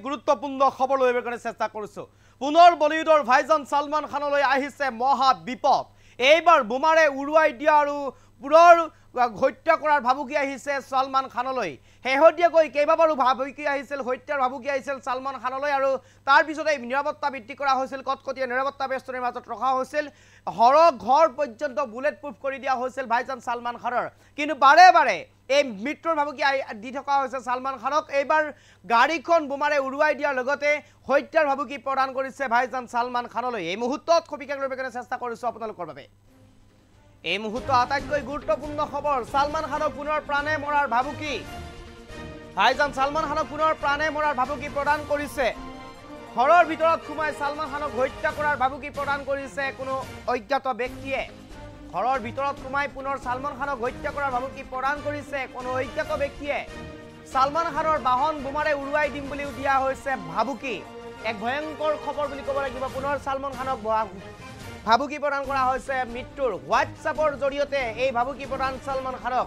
গুৰুত্বপূৰ্ণ খবৰ লৈ আহিবলৈ চেষ্টা কৰিছো। পুনৰ বলিউডৰ ভাইজান সালমান খানলৈ আহিছে মহা বিপদ। এইবাৰ বোমাৰে উৰুৱাই দিয়া আৰু পুনৰ হত্যা কৰাৰ ভাবুকি আহিছে সালমান খানলৈ। শেহতীয়াকৈ কেইবাবাৰো ভাবুকি আহিছিল, হত্যাৰ ভাবুকি আহিছিল সালমান খানলৈ আৰু তাৰ পিছতে নিৰাপত্তা বৃদ্ধি কৰা হৈছিল, কটকটীয়া নিৰাপত্তা বেষ্টনীৰ মাজত ৰখা হৈছিল। ঘৰ পৰ্যন্ত বুলেট প্ৰুফ কৰি দিয়া হৈছিল ভাইজান সালমান খানৰ। কিন্তু বাৰে বাৰে এই মৃত্যুৰ ভাবুকি দি থকা হৈছে সালমান খানক। এইবাৰ গাড়ীখন বোমাৰে উৰুৱাই দিয়াৰ লগতে হত্যাৰ ভাবুকি প্ৰদান কৰিছে ভাইজান সালমান খানলৈ। এই মুহূৰ্তত সবিশেষ লৈ চেষ্টা কৰিছো আপোনালোকৰ বাবে। এই মুহূৰ্ত আটাইতকৈ গুৰুত্বপূৰ্ণ খবৰ, সালমান খানক পুনৰ প্ৰাণে মৰাৰ ভাবুকি। ভাইজান সালমান খানক পুনৰ প্ৰাণে মৰাৰ ভাবুকি প্ৰদান কৰিছে। ঘৰৰ ভিতৰত সোমাই সালমান খানক হত্যা কৰাৰ ভাবুকি প্ৰদান কৰিছে কোনো অজ্ঞাত ব্যক্তিয়ে। ঘৰৰ ভিতৰত সোমাই পুনৰ সালমান খানক হত্যা কৰাৰ ভাবুকি প্ৰদান কৰিছে কোনো অজ্ঞাত ব্যক্তিয়ে। সালমান খানৰ বাহন বোমাৰে উৰুৱাই দিম বুলিও দিয়া হৈছে ভাবুকি। এক ভয়ংকৰ খবৰ বুলি ক'ব লাগিব। পুনৰ সালমান খানক ভাবুকি প্ৰদান কৰা হৈছে মৃত্যুৰ। হোৱাটছএপৰ জৰিয়তে এই ভাবুকি প্ৰদান সালমান খানক।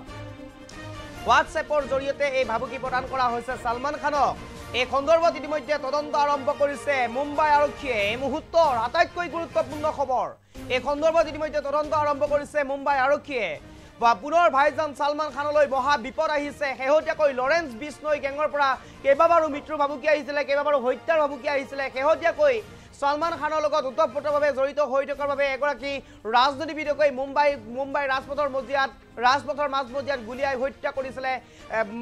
হোৱাটছএপৰ জৰিয়তে এই ভাবুকি প্ৰদান কৰা হৈছে সালমান খানক। এই সন্দৰ্ভত ইতিমধ্যে তদন্ত আৰম্ভ কৰিছে মুম্বাই আৰক্ষীয়ে। এই মুহূৰ্তৰ আটাইতকৈ গুৰুত্বপূৰ্ণ খবৰ, এই সন্দৰ্ভত ইতিমধ্যে তদন্ত আৰম্ভ কৰিছে মুম্বাই আৰক্ষীয়ে। পুনৰ ভাইজান সালমান খানলৈ মহা বিপদ আহিছে। শেহতীয়াকৈ লৰেন্স বিষ্ণৈ গেঙৰ পৰা কেইবাবাৰো মৃত্যুৰ ভাবুকি আহিছিলে, কেইবাবাৰো হত্যাৰ ভাবুকি আহিছিলে। শেহতীয়াকৈ সালমান খানৰ লগত ওতঃপ্ৰোতভাৱে জড়িত হৈ থকাৰ বাবে এগৰাকী ৰাজনীতিবিদকৈ মুম্বাই ৰাজপথৰ মাজমজিয়াত গুলিয়াই হত্যা কৰিছিলে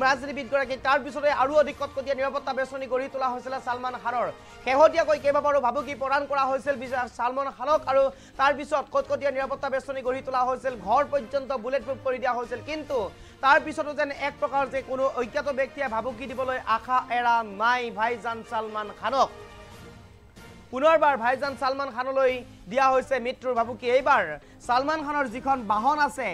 ৰাজনীতিবিদগৰাকী। তাৰ পিছতে আৰু অধিক কটকটীয়া নিৰাপত্তা বেষ্টনী গঢ়ি তোলা হৈছিলে সালমান খানৰ। শেহতীয়াকৈ কেইবাবাৰো ভাবুকি প্ৰদান কৰা হৈছিল সালমান খানক আৰু তাৰ পিছত কটকটীয়া নিৰাপত্তা বেষ্টনী গঢ়ি তোলা হৈছিল। ঘৰ পৰ্যন্ত বুলেট প্ৰুফ কৰি দিয়া হৈছিল। কিন্তু তাৰ পিছতো যেন এক প্ৰকাৰ যে কোনো অজ্ঞাত ব্যক্তিয়ে ভাবুকি দিবলৈ আশা এৰা নাই ভাইজান সালমান খানক। পুনৰবাৰ ভাইজান সালমান খানলৈ দিয়া হৈছে মৃত্যুৰ ভাবুকি। এইবাৰ সালমান খানৰ যিখন বাহন আছে,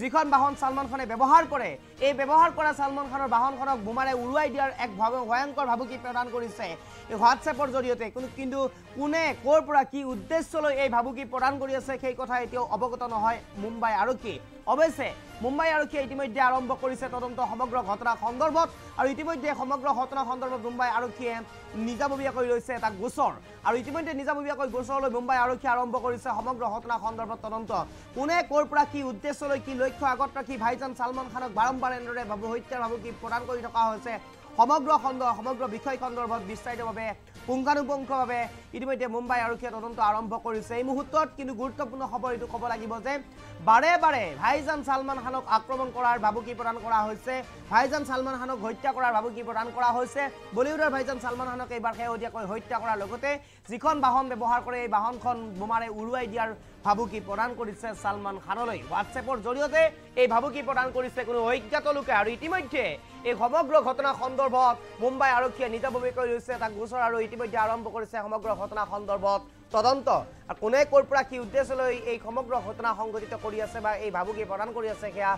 যিখন বাহন সালমান খানে ব্যৱহাৰ কৰে, এই ব্যৱহাৰ কৰা সালমান খানৰ বাহনখনক বোমাৰে উৰুৱাই দিয়াৰ এক ভয়ংকৰ ভাবুকি প্ৰদান কৰিছে এই হোৱাটছএপৰ জৰিয়তে। কিন্তু কোনে ক'ৰ পৰা কি উদ্দেশ্য লৈ এই ভাবুকি প্ৰদান কৰি আছে সেই কথা এতিয়াও অৱগত নহয় মুম্বাই আৰক্ষী। অৱশ্যে মুম্বাই আৰক্ষীয়ে ইতিমধ্যে আৰম্ভ কৰিছে তদন্ত সমগ্ৰ ঘটনা সন্দৰ্ভত আৰু ইতিমধ্যে সমগ্ৰ ঘটনা সন্দৰ্ভত মুম্বাই আৰক্ষীয়ে নিজাববীয়াকৈ লৈছে এটা গোচৰ আৰু ইতিমধ্যে নিজাববীয়াকৈ গোচৰ লৈ মুম্বাই আৰক্ষীয়ে আৰম্ভ কৰিছে সমগ্ৰ ঘটনা সন্দৰ্ভত তদন্ত। কোনে ক'ৰ পৰা কি উদ্দেশ্য লৈ কি লক্ষ্য আগত ৰাখি ভাইজান সালমান খানক বাৰম্বাৰ এনেদৰে হত্যাৰ ভাবুকি প্ৰদান কৰি থকা হৈছে, সমগ্ৰ বিষয় সন্দৰ্ভত বিস্তাৰিতভাৱে পুংখানুপুংখভাৱে ইতিমধ্যে মুম্বাই আৰক্ষীয়ে তদন্ত আৰম্ভ কৰিছে। এই মুহূৰ্তত কিন্তু গুৰুত্বপূৰ্ণ খবৰ এইটো ক'ব লাগিব যে বাৰে বাৰে ভাইজান সালমান খানক আক্ৰমণ কৰাৰ ভাবুকি প্ৰদান কৰা হৈছে, ভাইজান সালমান খানক হত্যা কৰাৰ ভাবুকি প্ৰদান কৰা হৈছে। বলিউডৰ ভাইজান সালমান খানক এইবাৰ শেহতীয়াকৈ হত্যা কৰাৰ লগতে যিখন বাহন ব্যৱহাৰ কৰে এই বাহনখন বোমাৰে উৰুৱাই দিয়াৰ ভাবুকি প্ৰদান কৰিছে সালমান খানলৈ। হোৱাটছএপৰ জৰিয়তে এই ভাবুকি প্ৰদান কৰিছে কোনো অজ্ঞাত লোকে আৰু ইতিমধ্যে এই সমগ্ৰ ঘটনা সন্দৰ্ভত মুম্বাই আৰক্ষীয়ে নিজাববীয়াকৈ লৈছে এটা গোচৰ আৰু ইতিমধ্যে আৰম্ভ কৰিছে সমগ্ৰ ঘটনা সন্দৰ্ভত তদন্ত। আৰু কোনে ক'ৰ পৰা কি উদ্দেশ্য লৈ এই সমগ্ৰ ঘটনা সংঘটিত কৰি আছে বা এই ভাবুকি প্ৰদান কৰি আছে সেয়া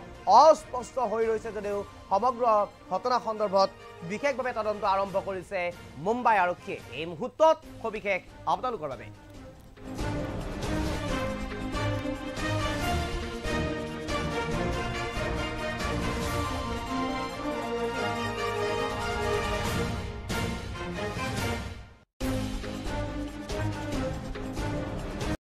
অস্পষ্ট হৈ ৰৈছে যদিও সমগ্ৰ ঘটনা সন্দৰ্ভত বিশেষভাৱে তদন্ত আৰম্ভ কৰিছে মুম্বাই আৰক্ষীয়ে। এই মুহূৰ্তত সবিশেষ আপোনালোকৰ বাবে।